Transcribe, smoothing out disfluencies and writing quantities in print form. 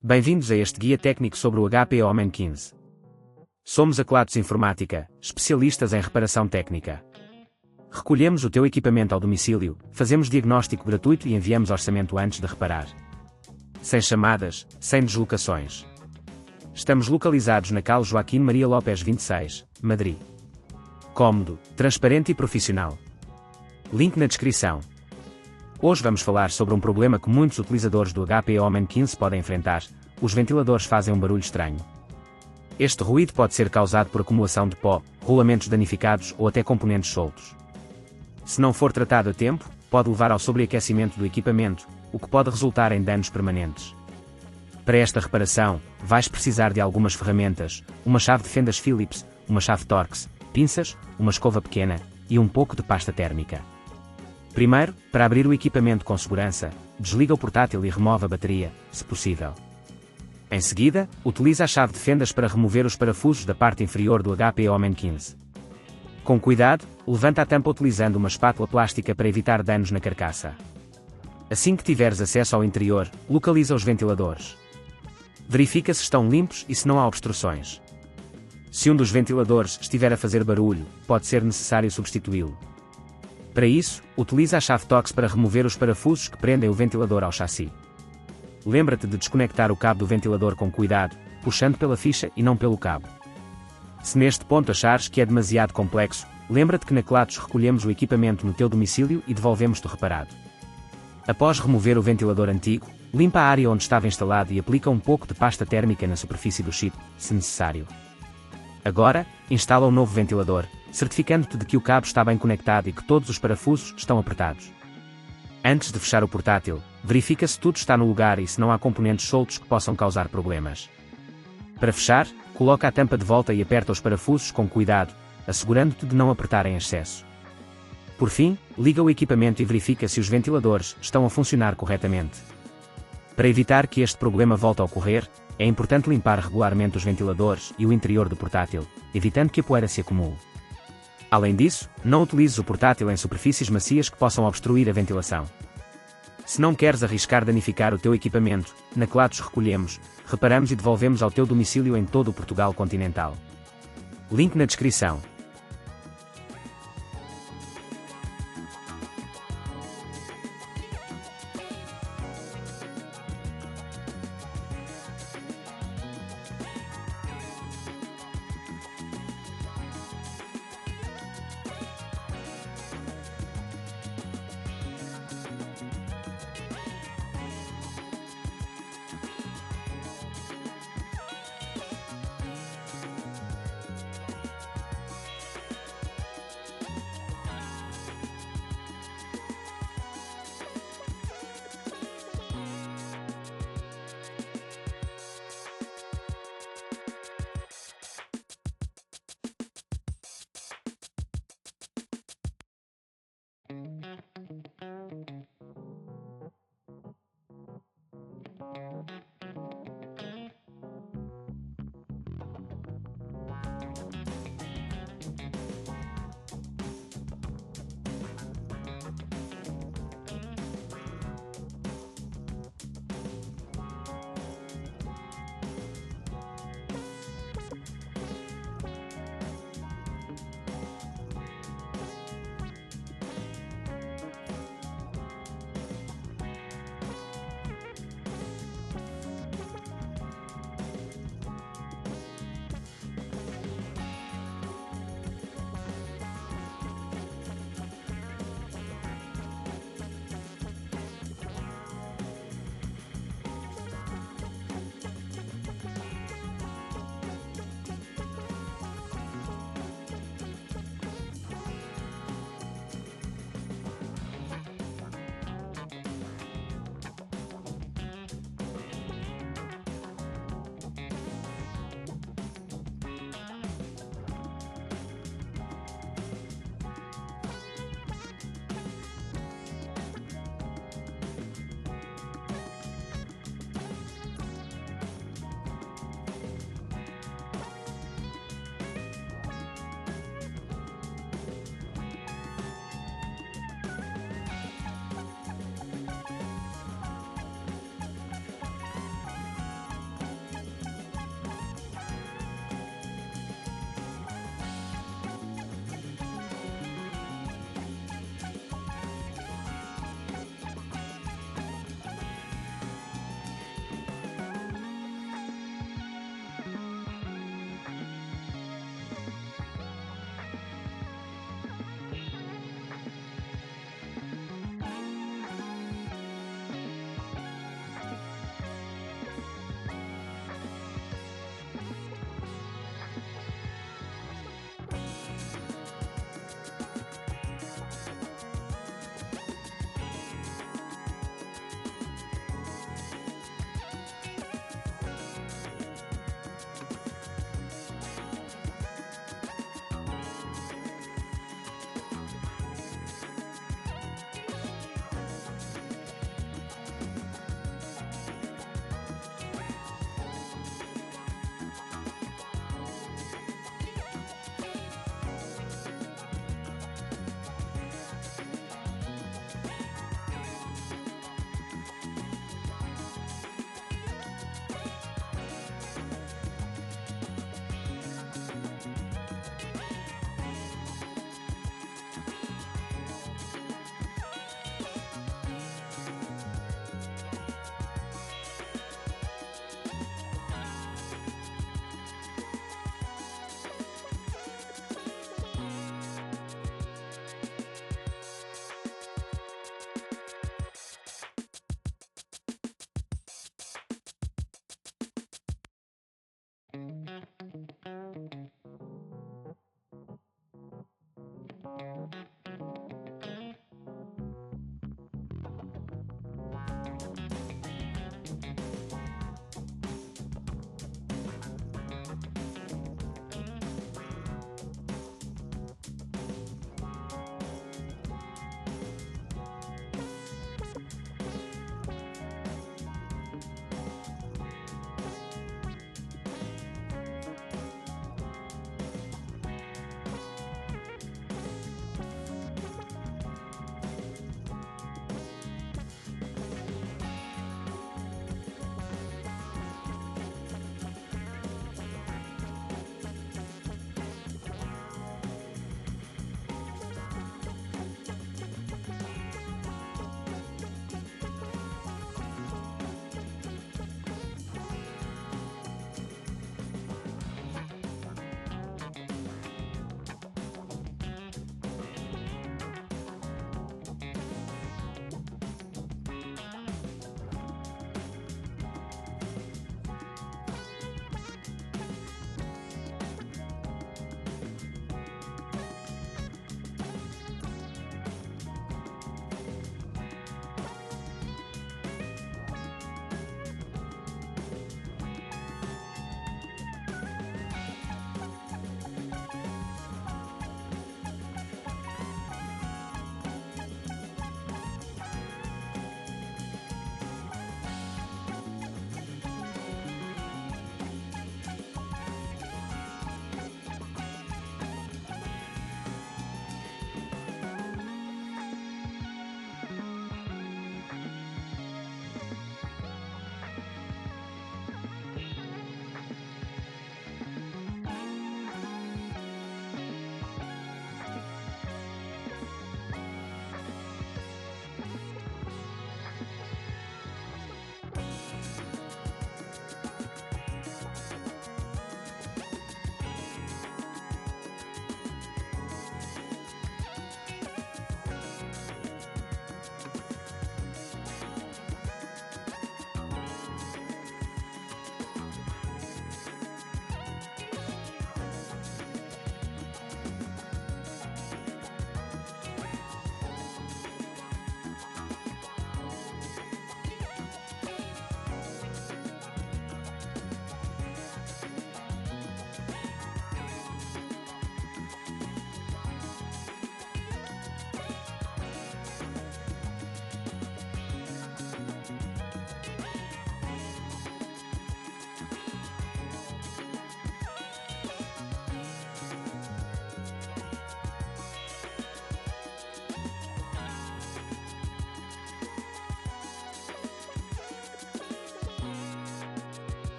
Bem-vindos a este guia técnico sobre o HP Omen 15. Somos a Kelatos Informática, especialistas em reparação técnica. Recolhemos o teu equipamento ao domicílio, fazemos diagnóstico gratuito e enviamos orçamento antes de reparar. Sem chamadas, sem deslocações. Estamos localizados na Cal Joaquim Maria Lopes 26, Madrid. Cómodo, transparente e profissional. Link na descrição. Hoje vamos falar sobre um problema que muitos utilizadores do HP Omen 15 podem enfrentar: os ventiladores fazem um barulho estranho. Este ruído pode ser causado por acumulação de pó, rolamentos danificados ou até componentes soltos. Se não for tratado a tempo, pode levar ao sobreaquecimento do equipamento, o que pode resultar em danos permanentes. Para esta reparação, vais precisar de algumas ferramentas: uma chave de fendas Phillips, uma chave Torx, pinças, uma escova pequena e um pouco de pasta térmica. Primeiro, para abrir o equipamento com segurança, desliga o portátil e remove a bateria, se possível. Em seguida, utiliza a chave de fendas para remover os parafusos da parte inferior do HP Omen 15. Com cuidado, levanta a tampa utilizando uma espátula plástica para evitar danos na carcaça. Assim que tiveres acesso ao interior, localiza os ventiladores. Verifica se estão limpos e se não há obstruções. Se um dos ventiladores estiver a fazer barulho, pode ser necessário substituí-lo. Para isso, utiliza a chave Torx para remover os parafusos que prendem o ventilador ao chassi. Lembra-te de desconectar o cabo do ventilador com cuidado, puxando pela ficha e não pelo cabo. Se neste ponto achares que é demasiado complexo, lembra-te que na Kelatos recolhemos o equipamento no teu domicílio e devolvemos-te reparado. Após remover o ventilador antigo, limpa a área onde estava instalado e aplica um pouco de pasta térmica na superfície do chip, se necessário. Agora, instala o novo ventilador, certificando-te de que o cabo está bem conectado e que todos os parafusos estão apertados. Antes de fechar o portátil, verifica se tudo está no lugar e se não há componentes soltos que possam causar problemas. Para fechar, coloca a tampa de volta e aperta os parafusos com cuidado, assegurando-te de não apertar em excesso. Por fim, liga o equipamento e verifica se os ventiladores estão a funcionar corretamente. Para evitar que este problema volte a ocorrer, é importante limpar regularmente os ventiladores e o interior do portátil, evitando que a poeira se acumule. Além disso, não utilizes o portátil em superfícies macias que possam obstruir a ventilação. Se não queres arriscar danificar o teu equipamento, na Kelatos recolhemos, reparamos e devolvemos ao teu domicílio em todo o Portugal continental. Link na descrição.